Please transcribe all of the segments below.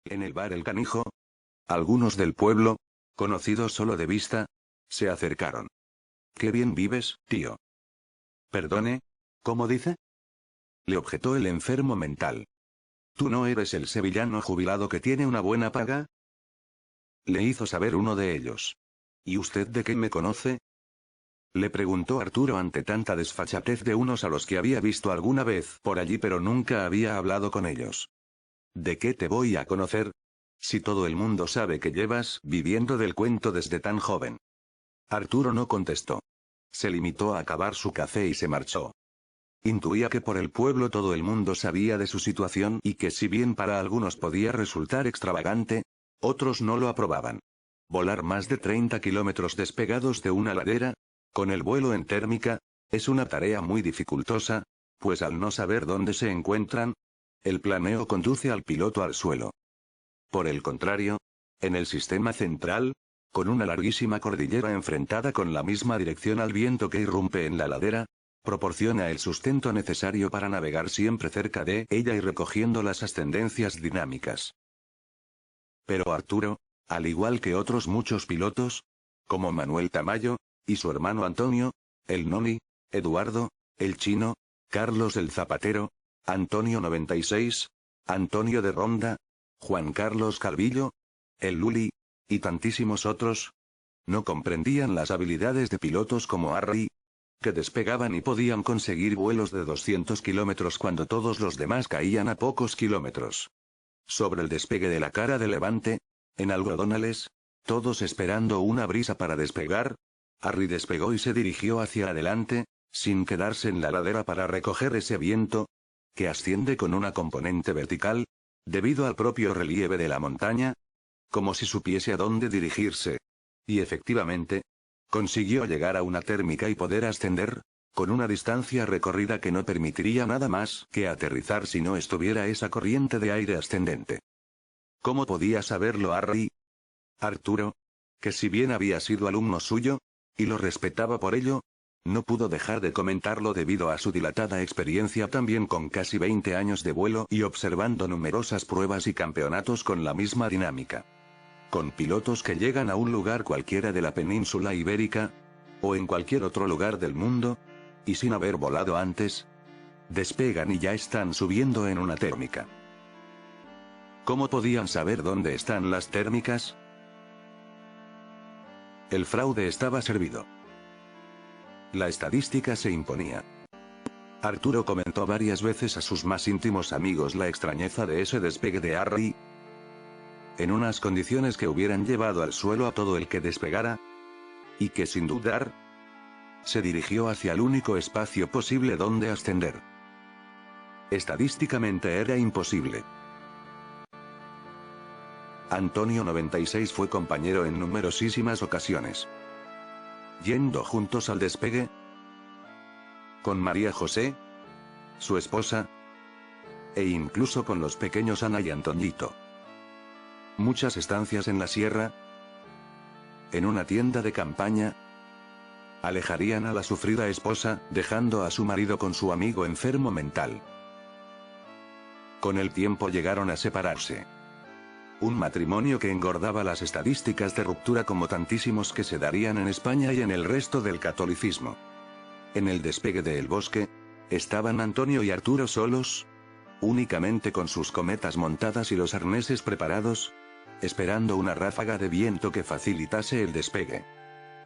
En el bar El Canijo, algunos del pueblo, conocidos solo de vista, se acercaron. «Qué bien vives, tío». «Perdone, ¿cómo dice?», le objetó el enfermo mental. «¿Tú no eres el sevillano jubilado que tiene una buena paga?», le hizo saber uno de ellos. «¿Y usted de qué me conoce?», le preguntó Arturo ante tanta desfachatez de unos a los que había visto alguna vez por allí pero nunca había hablado con ellos. «¿De qué te voy a conocer? Si todo el mundo sabe que llevas viviendo del cuento desde tan joven». Arturo no contestó. Se limitó a acabar su café y se marchó. Intuía que por el pueblo todo el mundo sabía de su situación y que si bien para algunos podía resultar extravagante, otros no lo aprobaban. Volar más de 30 kilómetros despegados de una ladera, con el vuelo en térmica, es una tarea muy dificultosa, pues al no saber dónde se encuentran, el planeo conduce al piloto al suelo. Por el contrario, en el sistema central, con una larguísima cordillera enfrentada con la misma dirección al viento que irrumpe en la ladera, proporciona el sustento necesario para navegar siempre cerca de ella y recogiendo las ascendencias dinámicas. Pero Arturo, al igual que otros muchos pilotos, como Manuel Tamayo, y su hermano Antonio, el Noni, Eduardo, el Chino, Carlos el Zapatero, Antonio 96, Antonio de Ronda, Juan Carlos Calvillo, el Luli, y tantísimos otros, no comprendían las habilidades de pilotos como Harry, que despegaban y podían conseguir vuelos de 200 kilómetros cuando todos los demás caían a pocos kilómetros. Sobre el despegue de la cara de Levante, en algodonales, todos esperando una brisa para despegar, Harry despegó y se dirigió hacia adelante, sin quedarse en la ladera para recoger ese viento, que asciende con una componente vertical, debido al propio relieve de la montaña, como si supiese a dónde dirigirse. Y efectivamente, consiguió llegar a una térmica y poder ascender, con una distancia recorrida que no permitiría nada más que aterrizar si no estuviera esa corriente de aire ascendente. ¿Cómo podía saberlo Harry? Arturo, que si bien había sido alumno suyo, y lo respetaba por ello, no pudo dejar de comentarlo debido a su dilatada experiencia también con casi 20 años de vuelo y observando numerosas pruebas y campeonatos con la misma dinámica. Con pilotos que llegan a un lugar cualquiera de la península ibérica, o en cualquier otro lugar del mundo, y sin haber volado antes, despegan y ya están subiendo en una térmica. ¿Cómo podían saber dónde están las térmicas? El fraude estaba servido. La estadística se imponía. Arturo comentó varias veces a sus más íntimos amigos la extrañeza de ese despegue de Harry, en unas condiciones que hubieran llevado al suelo a todo el que despegara, y que sin dudar, se dirigió hacia el único espacio posible donde ascender. Estadísticamente era imposible. Antonio 96 fue compañero en numerosísimas ocasiones. Yendo juntos al despegue, con María José, su esposa, e incluso con los pequeños Ana y Antoñito. Muchas estancias en la sierra, en una tienda de campaña, alejarían a la sufrida esposa, dejando a su marido con su amigo enfermo mental. Con el tiempo llegaron a separarse. Un matrimonio que engordaba las estadísticas de ruptura como tantísimos que se darían en España y en el resto del catolicismo. En el despegue de El Bosque, estaban Antonio y Arturo solos, únicamente con sus cometas montadas y los arneses preparados, esperando una ráfaga de viento que facilitase el despegue.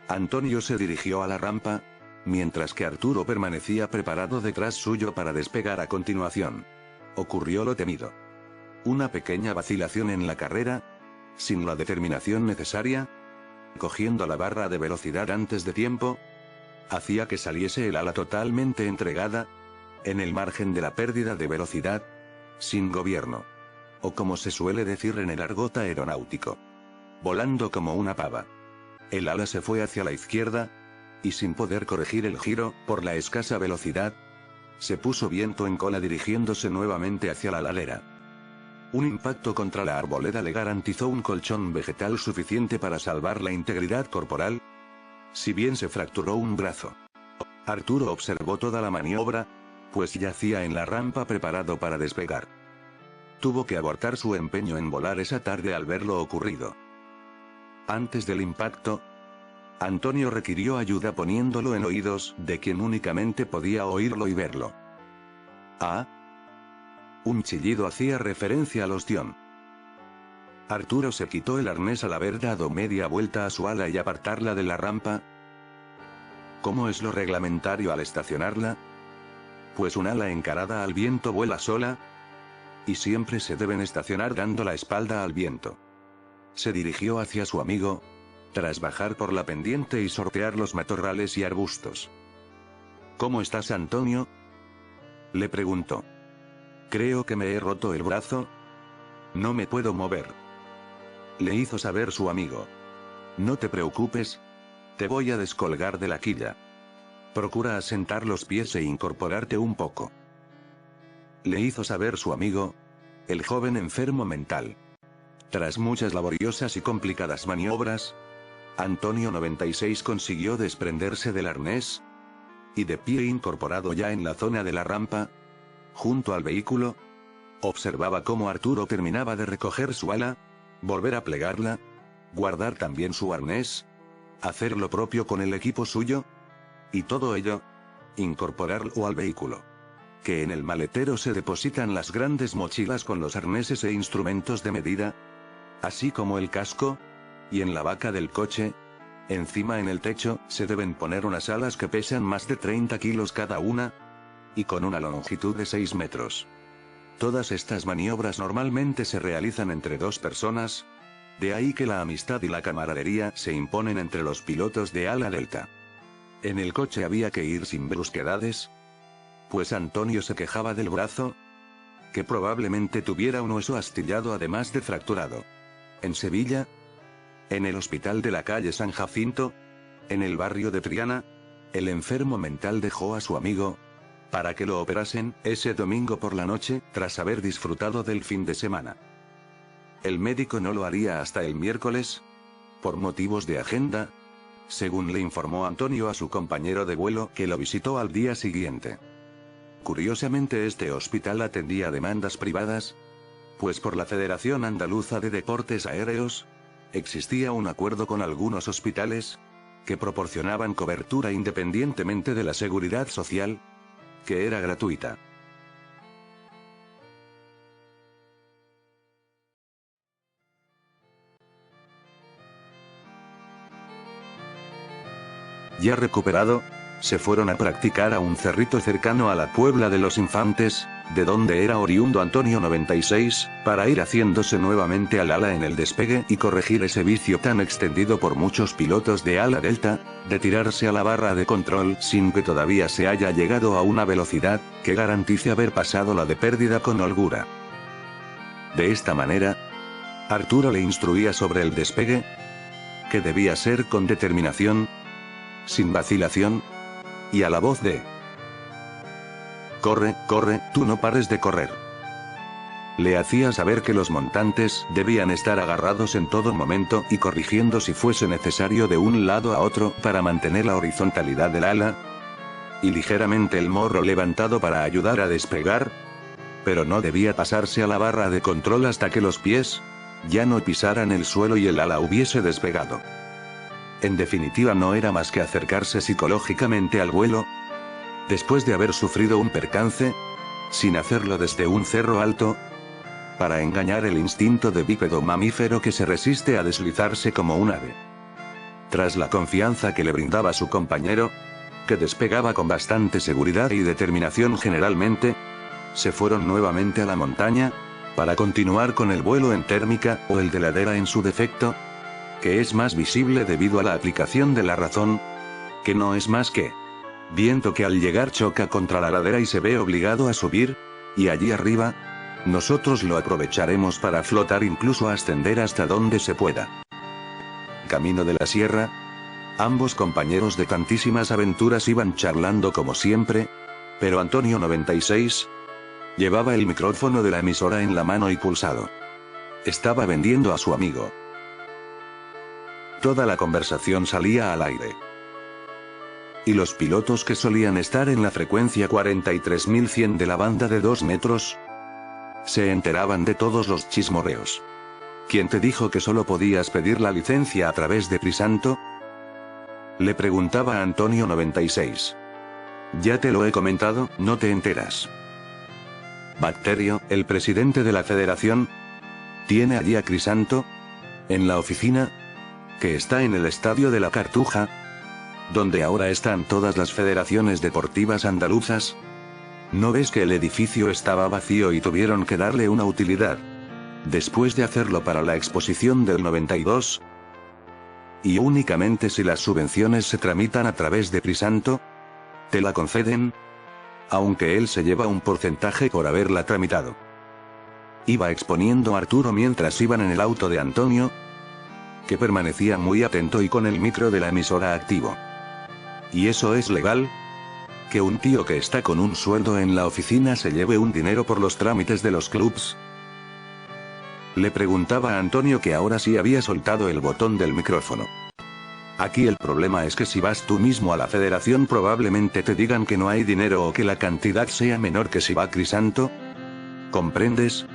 Antonio se dirigió a la rampa, mientras que Arturo permanecía preparado detrás suyo para despegar a continuación. Ocurrió lo temido. Una pequeña vacilación en la carrera, sin la determinación necesaria, cogiendo la barra de velocidad antes de tiempo, hacía que saliese el ala totalmente entregada, en el margen de la pérdida de velocidad, sin gobierno. O como se suele decir en el argot aeronáutico, volando como una pava. El ala se fue hacia la izquierda, y sin poder corregir el giro, por la escasa velocidad, se puso viento en cola dirigiéndose nuevamente hacia la ladera. Un impacto contra la arboleda le garantizó un colchón vegetal suficiente para salvar la integridad corporal, si bien se fracturó un brazo. Arturo observó toda la maniobra, pues yacía en la rampa preparado para despegar. tuvo que abortar su empeño en volar esa tarde al ver lo ocurrido. Antes del impacto, Antonio requirió ayuda poniéndolo en oídos de quien únicamente podía oírlo y verlo. Ah. Un chillido hacía referencia al ostión. Arturo se quitó el arnés al haber dado media vuelta a su ala y apartarla de la rampa. ¿Cómo es lo reglamentario al estacionarla? Pues un ala encarada al viento vuela sola, y siempre se deben estacionar dando la espalda al viento. Se dirigió hacia su amigo, tras bajar por la pendiente y sortear los matorrales y arbustos. ¿Cómo estás, Antonio?, le preguntó. Creo que me he roto el brazo. No me puedo mover, le hizo saber su amigo. No te preocupes, te voy a descolgar de la quilla. Procura asentar los pies e incorporarte un poco, le hizo saber su amigo, el joven enfermo mental. Tras muchas laboriosas y complicadas maniobras, Antonio 96 consiguió desprenderse del arnés, y de pie incorporado ya en la zona de la rampa, junto al vehículo, observaba cómo Arturo terminaba de recoger su ala, volver a plegarla, guardar también su arnés, hacer lo propio con el equipo suyo, y todo ello, incorporarlo al vehículo. Que en el maletero se depositan las grandes mochilas con los arneses e instrumentos de medida, así como el casco, y en la vaca del coche, encima en el techo, se deben poner unas alas que pesan más de 30 kilos cada una, y con una longitud de 6 metros. Todas estas maniobras normalmente se realizan entre dos personas, de ahí que la amistad y la camaradería se imponen entre los pilotos de ala delta. En el coche había que ir sin brusquedades, pues Antonio se quejaba del brazo, que probablemente tuviera un hueso astillado además de fracturado. En Sevilla, en el hospital de la calle San Jacinto, en el barrio de Triana, el enfermo mental dejó a su amigo, para que lo operasen, ese domingo por la noche, tras haber disfrutado del fin de semana. El médico no lo haría hasta el miércoles, por motivos de agenda, según le informó Antonio a su compañero de vuelo que lo visitó al día siguiente. Curiosamente este hospital atendía demandas privadas, pues por la Federación Andaluza de Deportes Aéreos, existía un acuerdo con algunos hospitales, que proporcionaban cobertura independientemente de la seguridad social, que era gratuita. Ya recuperado, se fueron a practicar a un cerrito cercano a la Puebla de los Infantes, de donde era oriundo Antonio 96, para ir haciéndose nuevamente al ala en el despegue y corregir ese vicio tan extendido por muchos pilotos de ala delta, de tirarse a la barra de control sin que todavía se haya llegado a una velocidad que garantice haber pasado la de pérdida con holgura. De esta manera, Arturo le instruía sobre el despegue, que debía ser con determinación, sin vacilación, y a la voz de: «Corre, corre, tú no pares de correr». Le hacía saber que los montantes debían estar agarrados en todo momento y corrigiendo si fuese necesario de un lado a otro para mantener la horizontalidad del ala, y ligeramente el morro levantado para ayudar a despegar, pero no debía pasarse a la barra de control hasta que los pies ya no pisaran el suelo y el ala hubiese despegado. En definitiva, no era más que acercarse psicológicamente al vuelo, después de haber sufrido un percance, sin hacerlo desde un cerro alto, para engañar el instinto de bípedo mamífero que se resiste a deslizarse como un ave. Tras la confianza que le brindaba su compañero, que despegaba con bastante seguridad y determinación generalmente, se fueron nuevamente a la montaña, para continuar con el vuelo en térmica, o el de ladera en su defecto, que es más visible debido a la aplicación de la razón, que no es más que viento que al llegar choca contra la ladera y se ve obligado a subir, y allí arriba, nosotros lo aprovecharemos para flotar, incluso ascender hasta donde se pueda. Camino de la sierra, ambos compañeros de tantísimas aventuras iban charlando como siempre, pero Antonio 96 llevaba el micrófono de la emisora en la mano y pulsado. Estaba vendiendo a su amigo. Toda la conversación salía al aire. Y los pilotos que solían estar en la frecuencia 43100 de la banda de 2 metros, se enteraban de todos los chismorreos. ¿Quién te dijo que solo podías pedir la licencia a través de Crisanto? Le preguntaba a Antonio 96. Ya te lo he comentado, no te enteras. Bacterio, el presidente de la federación, tiene allí a Crisanto, en la oficina, que está en el estadio de la Cartuja, donde ahora están todas las federaciones deportivas andaluzas. ¿No ves que el edificio estaba vacío y tuvieron que darle una utilidad? Después de hacerlo para la exposición del 92. Y únicamente si las subvenciones se tramitan a través de Crisanto, te la conceden, aunque él se lleva un porcentaje por haberla tramitado. Iba exponiendo Arturo mientras iban en el auto de Antonio, que permanecía muy atento y con el micro de la emisora activo. ¿Y eso es legal? ¿Que un tío que está con un sueldo en la oficina se lleve un dinero por los trámites de los clubs? Le preguntaba a Antonio, que ahora sí había soltado el botón del micrófono. Aquí el problema es que si vas tú mismo a la federación probablemente te digan que no hay dinero o que la cantidad sea menor que si va Crisanto. ¿Comprendes?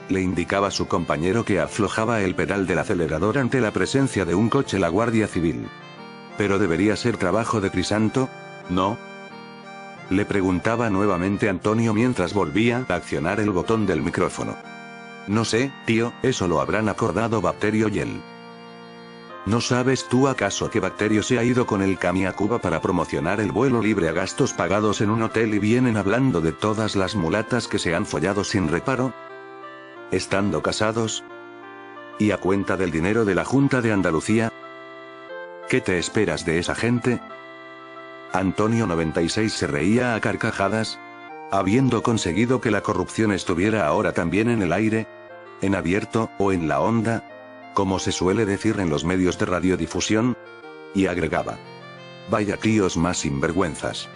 Le indicaba su compañero, que aflojaba el pedal del acelerador ante la presencia de un coche la Guardia Civil. ¿Pero debería ser trabajo de Crisanto, no? Le preguntaba nuevamente Antonio mientras volvía a accionar el botón del micrófono. No sé, tío, eso lo habrán acordado Bacterio y él. ¿No sabes tú acaso que Bacterio se ha ido con el Cami a Cuba para promocionar el vuelo libre a gastos pagados en un hotel y vienen hablando de todas las mulatas que se han follado sin reparo? Estando casados. ¿Y a cuenta del dinero de la Junta de Andalucía? ¿Qué te esperas de esa gente? Antonio 96 se reía a carcajadas, habiendo conseguido que la corrupción estuviera ahora también en el aire, en abierto, o en la onda, como se suele decir en los medios de radiodifusión, y agregaba: vaya tíos más sinvergüenzas.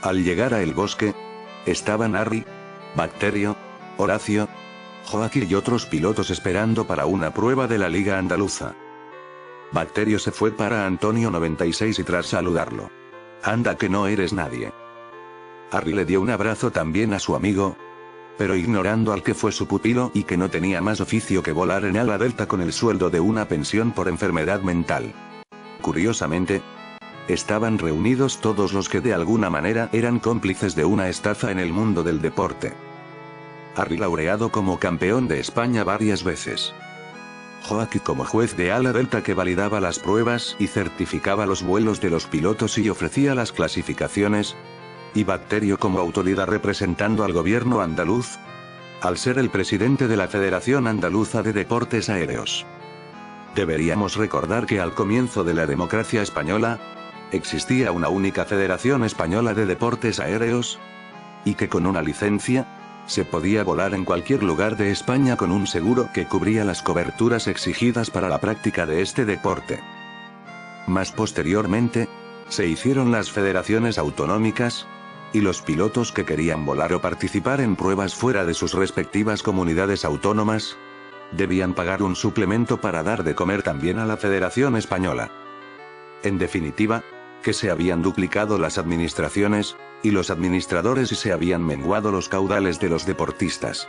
Al llegar a El Bosque, estaban Harry, Bacterio, Horacio, Joaquín y otros pilotos esperando para una prueba de la Liga Andaluza. Bacterio se fue para Antonio 96 y tras saludarlo: anda que no eres nadie. Harry le dio un abrazo también a su amigo, pero ignorando al que fue su pupilo y que no tenía más oficio que volar en ala delta con el sueldo de una pensión por enfermedad mental. Curiosamente, estaban reunidos todos los que de alguna manera eran cómplices de una estafa en el mundo del deporte. Harry laureado como campeón de España varias veces. Joaquín como juez de ala delta que validaba las pruebas y certificaba los vuelos de los pilotos y ofrecía las clasificaciones. Y Bacterio como autoridad representando al gobierno andaluz, al ser el presidente de la Federación Andaluza de Deportes Aéreos. Deberíamos recordar que al comienzo de la democracia española, existía una única Federación Española de Deportes Aéreos, y que con una licencia, se podía volar en cualquier lugar de España con un seguro que cubría las coberturas exigidas para la práctica de este deporte. Más posteriormente, se hicieron las federaciones autonómicas, y los pilotos que querían volar o participar en pruebas fuera de sus respectivas comunidades autónomas, debían pagar un suplemento para dar de comer también a la Federación Española. En definitiva, que se habían duplicado las administraciones, y los administradores y se habían menguado los caudales de los deportistas.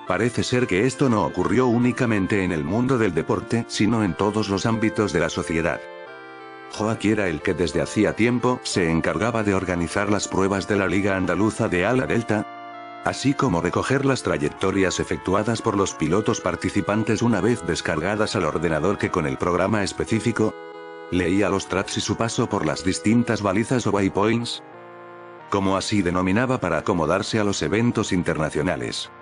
Parece ser que esto no ocurrió únicamente en el mundo del deporte, sino en todos los ámbitos de la sociedad. Joaquín era el que desde hacía tiempo se encargaba de organizar las pruebas de la Liga Andaluza de ala delta, así como recoger las trayectorias efectuadas por los pilotos participantes una vez descargadas al ordenador que con el programa específico leía los tracks y su paso por las distintas balizas o waypoints, como así denominaba para acomodarse a los eventos internacionales.